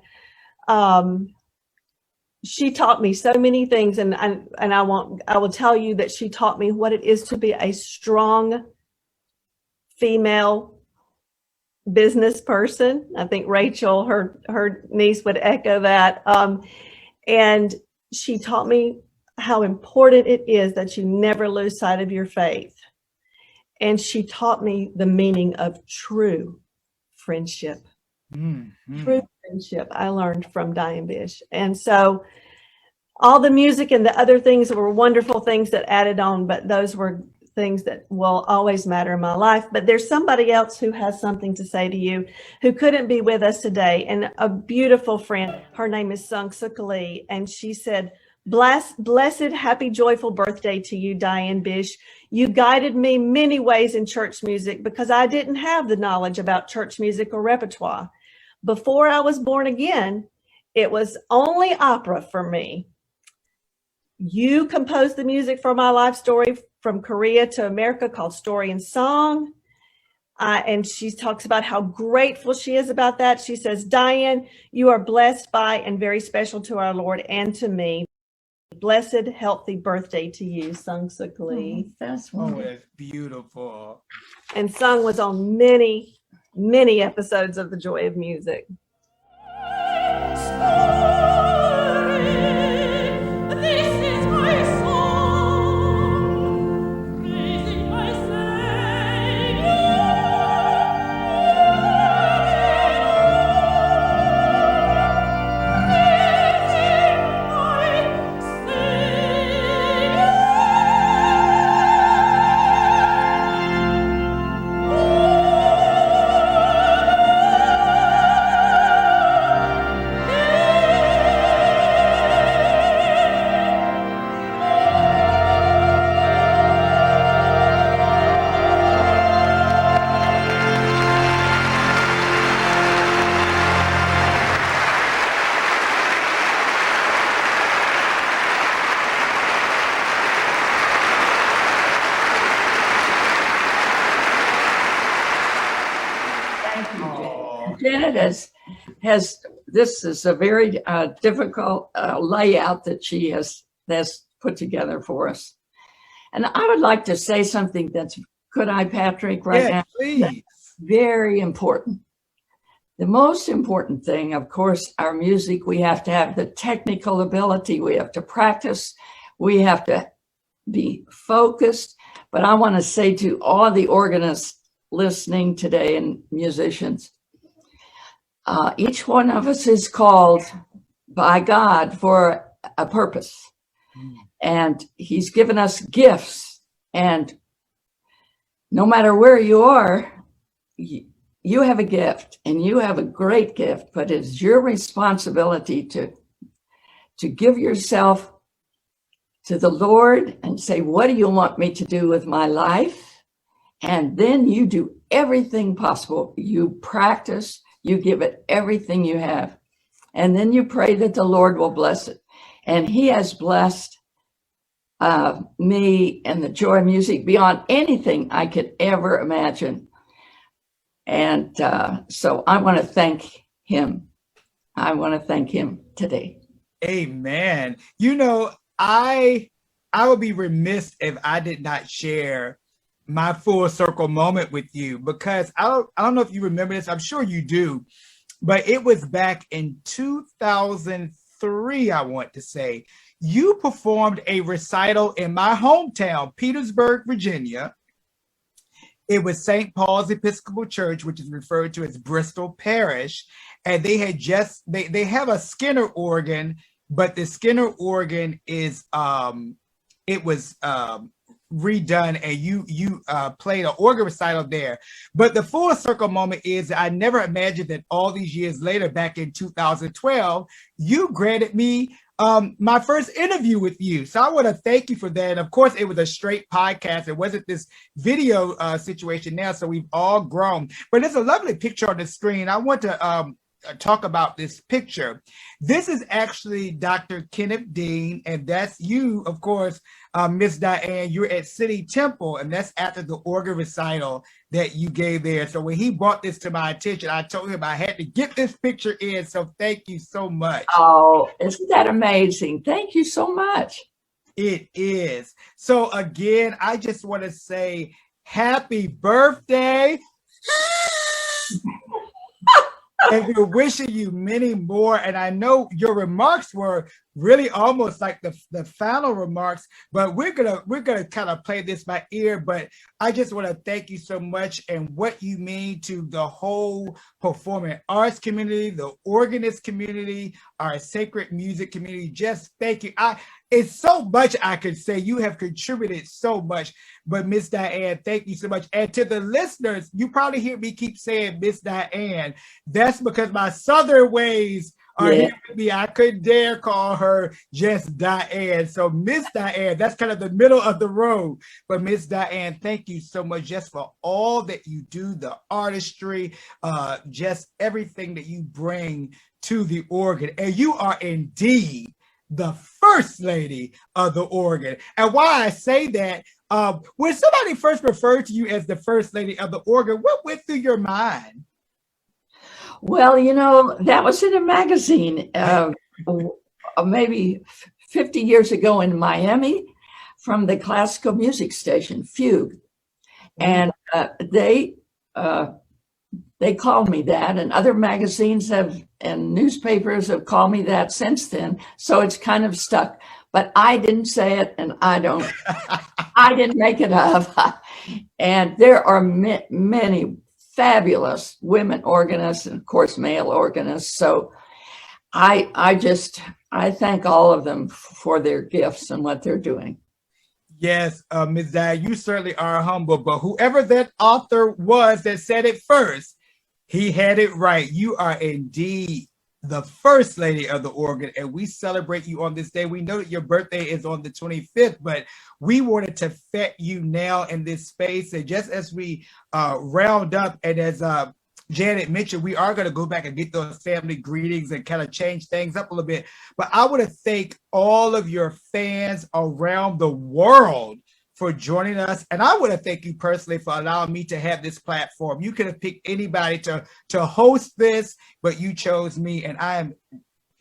Speaker 4: she taught me so many things, and I will tell you that she taught me what it is to be a strong female business person. I think Rachel, her niece, would echo that. And she taught me how important it is that you never lose sight of your faith. And she taught me the meaning of true friendship. True friendship I learned from Diane Bish. And so all the music and the other things were wonderful things that added on, but those were things that will always matter in my life. But there's somebody else who has something to say to you who couldn't be with us today, and a beautiful friend. Her name is Sung Suk Lee, and she said, blessed, happy, joyful birthday to you, Diane Bish. You guided me many ways in church music because I didn't have the knowledge about church music or repertoire. Before I was born again, it was only opera for me. You composed the music for my life story from Korea to America called Story and Song. And she talks about how grateful she is about that. She says, Diane, you are blessed by and very special to our Lord and to me. Blessed, healthy birthday to you, Sung Suk Lee.
Speaker 3: That's
Speaker 2: wonderful. That's beautiful.
Speaker 4: And Sung was on many, many episodes of The Joy of Music.
Speaker 3: Janet this is a very difficult layout that she has put together for us. And I would like to say something could I, Patrick, right now?
Speaker 2: Please.
Speaker 3: Very important. The most important thing, of course, our music, we have to have the technical ability, we have to practice, we have to be focused. But I want to say to all the organists listening today and musicians, each one of us is called by God for a purpose. And he's given us gifts. And no matter where you are, you have a gift, and you have a great gift, but it's your responsibility to give yourself to the Lord and say, what do you want me to do with my life? And then you do everything possible. You practice, you give it everything you have. And then you pray that the Lord will bless it. And he has blessed me and the Joy of Music beyond anything I could ever imagine. And so I want to thank him. I want to thank him today.
Speaker 2: Amen. You know, I would be remiss if I did not share my full circle moment with you, because I don't know if you remember this. I'm sure you do, but it was back in 2003, I want to say. You performed a recital in my hometown, Petersburg, Virginia. It was St. Paul's Episcopal Church, which is referred to as Bristol Parish. And they had they have a Skinner organ, but the Skinner organ is, it was redone, and you played an organ recital there. But the full circle moment is I never imagined that all these years later, back in 2012, you granted me my first interview with you. So I want to thank you for that. And of course, it was a straight podcast. It wasn't this video situation now. So we've all grown. But there's a lovely picture on the screen. I want to talk about this picture. This is actually Dr. Kenneth Dean, and that's you, of course, Miss Diane. You're at City Temple, and that's after the organ recital that you gave there. So when he brought this to my attention, I told him I had to get this picture in. So thank you so much.
Speaker 3: Oh, isn't that amazing? Thank you so much.
Speaker 2: It is. So again, I just want to say happy birthday. And we're wishing you many more. And I know your remarks were really almost like the final remarks, but we're gonna kind of play this by ear. But I just want to thank you so much and what you mean to the whole performing arts community, the organist community, our sacred music community. Just thank you. It's so much I could say. You have contributed so much. But Miss Diane, thank you so much. And to the listeners, you probably hear me keep saying Miss Diane. That's because my Southern ways are here with me. I couldn't dare call her just Diane. So Miss Diane, that's kind of the middle of the road. But Miss Diane, thank you so much just for all that you do, the artistry, just everything that you bring to the organ. And you are indeed the first lady of the organ. And why I say that, when somebody first referred to you as the first lady of the organ, what went through your mind?
Speaker 3: Well, you know, that was in a magazine maybe 50 years ago in Miami from the classical music station, Fugue. And they called me that, and other magazines and newspapers have called me that since then. So it's kind of stuck, but I didn't say it, and I didn't make it up. And there are many fabulous women organists and of course male organists. So I thank all of them for their gifts and what they're doing.
Speaker 2: Yes, Ms. Diane, you certainly are humble, but whoever that author was that said it first, he had it right. You are indeed the first lady of the organ, and we celebrate you on this day. We know that your birthday is on the 25th, but we wanted to fet you now in this space. And just as we round up, and as Janet mentioned, we are going to go back and get those family greetings and kind of change things up a little bit. But I want to thank all of your fans around the world for joining us. And I want to thank you personally for allowing me to have this platform. You could have picked anybody to host this, but you chose me. And I am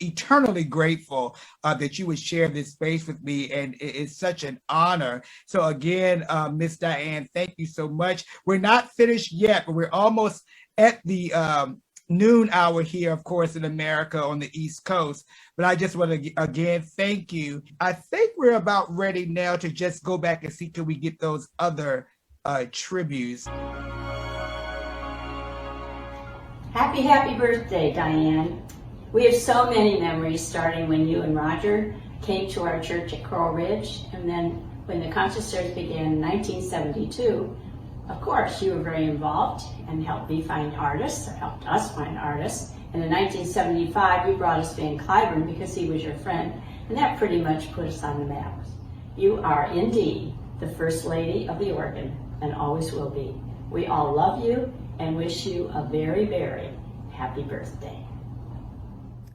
Speaker 2: eternally grateful that you would share this space with me. And it's such an honor. So again, Miss Diane, thank you so much. We're not finished yet, but we're almost at the noon hour here, of course, in America on the East Coast. But I just want to, again, thank you. I think we're about ready now to just go back and see till we get those other tributes.
Speaker 5: Happy birthday, Diane. We have so many memories starting when you and Roger came to our church at Coral Ridge, and then when the concert series began in 1972, of course, you were very involved and helped me find artists, or helped us find artists. And in 1975, you brought us Van Cliburn because he was your friend, and that pretty much put us on the map. You are indeed the first lady of the organ, and always will be. We all love you and wish you a very, very happy birthday.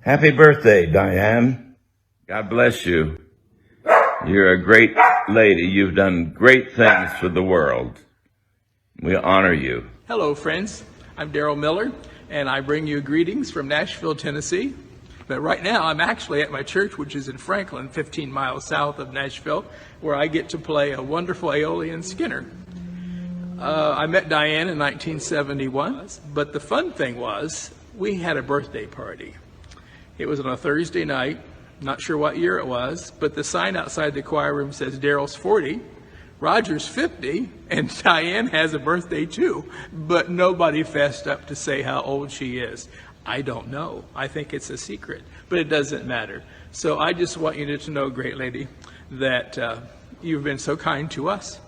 Speaker 6: Happy birthday, Diane. God bless you. You're a great lady. You've done great things for the world. We honor you.
Speaker 7: Hello, friends. I'm Daryl Miller, and I bring you greetings from Nashville, Tennessee. But right now, I'm actually at my church, which is in Franklin, 15 miles south of Nashville, where I get to play a wonderful Aeolian Skinner. I met Diane in 1971, but the fun thing was we had a birthday party. It was on a Thursday night, not sure what year it was, but the sign outside the choir room says Daryl's 40, Roger's 50, and Diane has a birthday too, but nobody fessed up to say how old she is. I don't know. I think it's a secret, but it doesn't matter. So I just want you to know, great lady, that you've been so kind to us.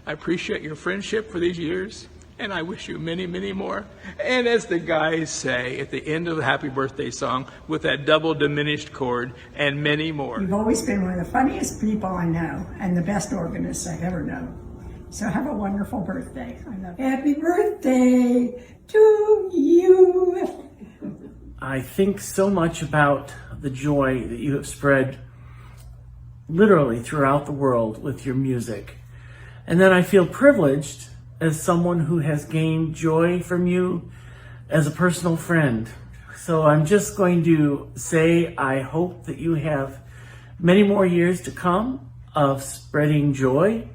Speaker 7: I appreciate your friendship for these years, and I wish you many, many more. And as the guys say at the end of the happy birthday song, with that double diminished chord, and many more.
Speaker 8: You've always been one of the funniest people I know, and the best organist I've ever known. So have a wonderful birthday. I love you. Happy birthday to you.
Speaker 25: I think so much about the joy that you have spread literally throughout the world with your music. And then I feel privileged as someone who has gained joy from you as a personal friend. So I'm just going to say I hope that you have many more years to come of spreading joy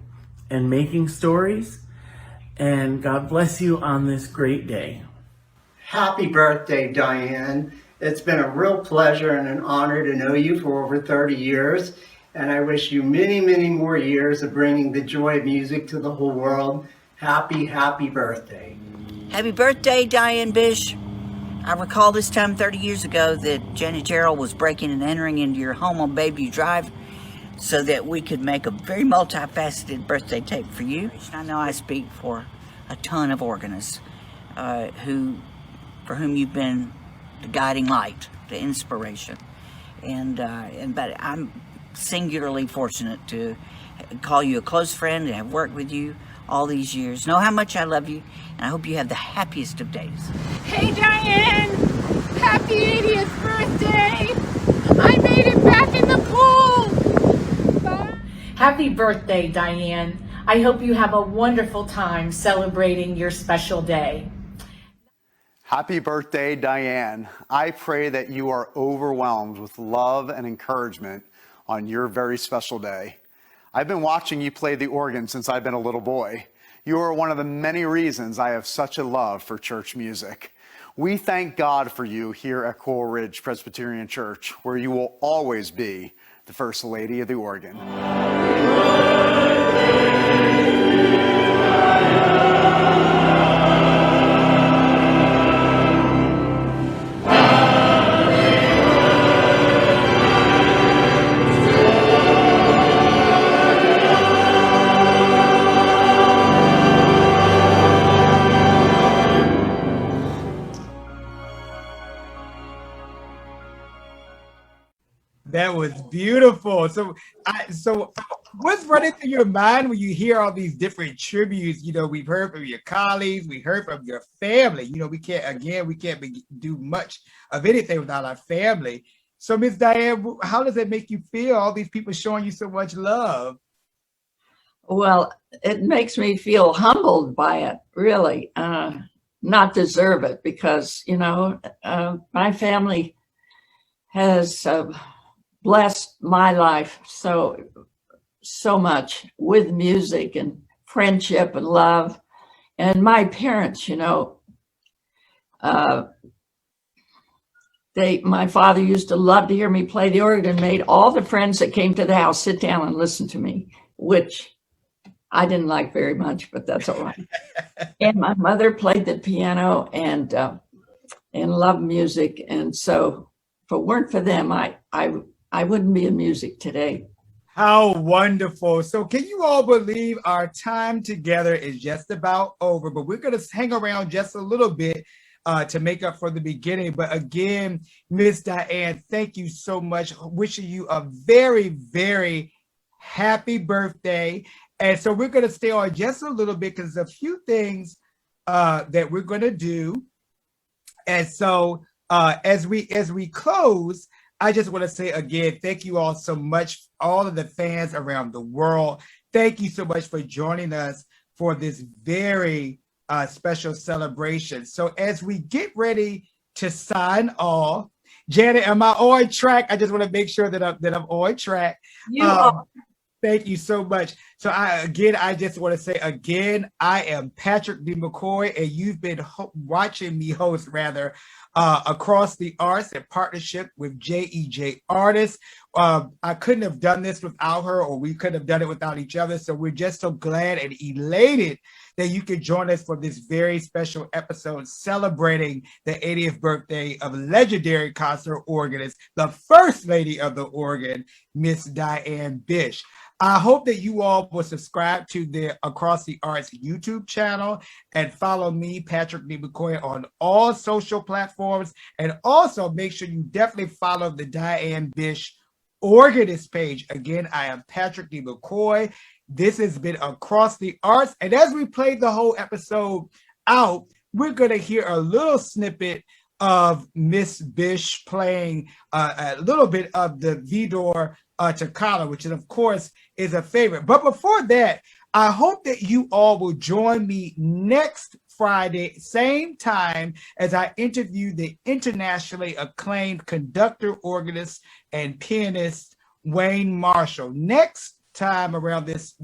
Speaker 25: and making stories. and God bless you on this great day.
Speaker 9: Happy birthday, Diane. It's been a real pleasure and an honor to know you for over 30 years. And I wish you many, many more years of bringing the joy of music to the whole world. Happy, happy birthday.
Speaker 10: Happy birthday, Diane Bish. I recall this time 30 years ago that Jenny Gerald was breaking and entering into your home on Bayview Drive so that we could make a very multifaceted birthday tape for you. I know I speak for a ton of organists for whom you've been the guiding light, the inspiration. But I'm singularly fortunate to call you a close friend and have worked with you all these years. Know how much I love you, and I hope you have the happiest of days.
Speaker 11: Hey Diane, happy 80th birthday! I made it back in the pool! Bye.
Speaker 12: Happy birthday, Diane. I hope you have a wonderful time celebrating your special day.
Speaker 13: Happy birthday, Diane. I pray that you are overwhelmed with love and encouragement on your very special day. I've been watching you play the organ since I've been a little boy. You are one of the many reasons I have such a love for church music. We thank God for you here at Coral Ridge Presbyterian Church, where you will always be the First Lady of the organ.
Speaker 2: That was beautiful. So what's running through your mind when you hear all these different tributes? You know, we've heard from your colleagues, we heard from your family. You know, we can't do much of anything without our family. So Miss Diane, how does it make you feel, all these people showing you so much love?
Speaker 3: Well, it makes me feel humbled by it, really. Not deserve it, because, you know, my family has blessed my life so much with music and friendship and love. And my parents, you know, my father used to love to hear me play the organ and made all the friends that came to the house sit down and listen to me, which I didn't like very much, but that's all right. And my mother played the piano and loved music. And so if it weren't for them, I wouldn't be in music today.
Speaker 2: How wonderful. So can you all believe our time together is just about over, but we're going to hang around just a little bit to make up for the beginning. But again, Miss Diane, thank you so much. Wishing you a very, very happy birthday. And so we're going to stay on just a little bit because there's a few things that we're going to do. And so as we close, I just want to say again, thank you all so much, all of the fans around the world. Thank you so much for joining us for this very special celebration. So as we get ready to sign off, Janet, am I on track? I just want to make sure that I'm on track.
Speaker 3: You are.
Speaker 2: Thank you so much. So I just want to say again, I am Patrick D. McCoy, and you've been watching me host Across the Arts in partnership with JEJ Artists. I couldn't have done this without her, or we couldn't have done it without each other. So we're just so glad and elated that you could join us for this very special episode celebrating the 80th birthday of legendary concert organist, the First Lady of the Organ, Miss Diane Bish. I hope that you all will subscribe to the Across the Arts YouTube channel and follow me, Patrick D. McCoy, on all social platforms. And also make sure you definitely follow the Diane Bish Organist page. Again, I am Patrick D. McCoy. This has been Across the Arts. And as we played the whole episode out, we're going to hear a little snippet of Miss Bish playing a little bit of the Vidor Toccata, which of course is a favorite. But before that, I hope that you all will join me next Friday, same time, as I interview the internationally acclaimed conductor, organist, and pianist Wayne Marshall. Next time around this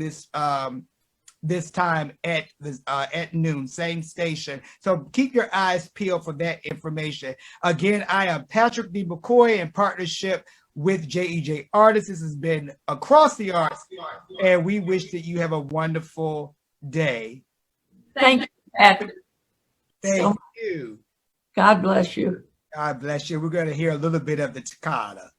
Speaker 2: this time at noon, same station. So keep your eyes peeled for that information. Again, I am Patrick D. McCoy in partnership with JEJ Artists. This has been Across the Arts, and we wish that you have a wonderful day.
Speaker 3: Thank you, Patrick.
Speaker 2: Thank you.
Speaker 3: God bless you.
Speaker 2: God bless you. We're going to hear a little bit of the toccata.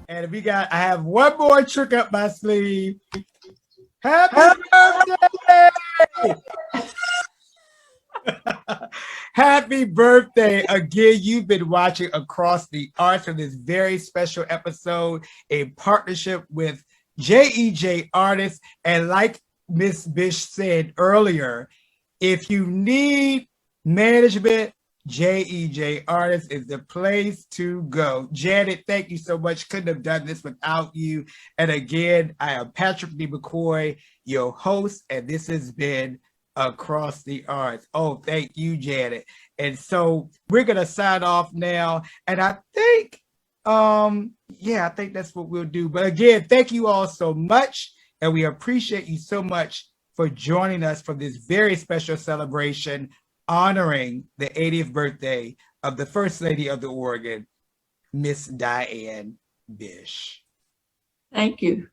Speaker 2: And I have one more trick up my sleeve. Happy birthday! Happy birthday. Again, you've been watching Across the Arts for this very special episode in partnership with JEJ Artists. And like Miss Bish said earlier, if you need management, JEJ Artists is the place to go. Janet, thank you so much. Couldn't have done this without you. And again, I am Patrick D. McCoy, your host, and this has been Across the Arts. Oh, thank you, Janet. And so we're going to sign off now. And I think, I think that's what we'll do. But again, thank you all so much. And we appreciate you so much for joining us for this very special celebration honoring the 80th birthday of the First Lady of the Organ, Miss Diane Bish.
Speaker 3: Thank you.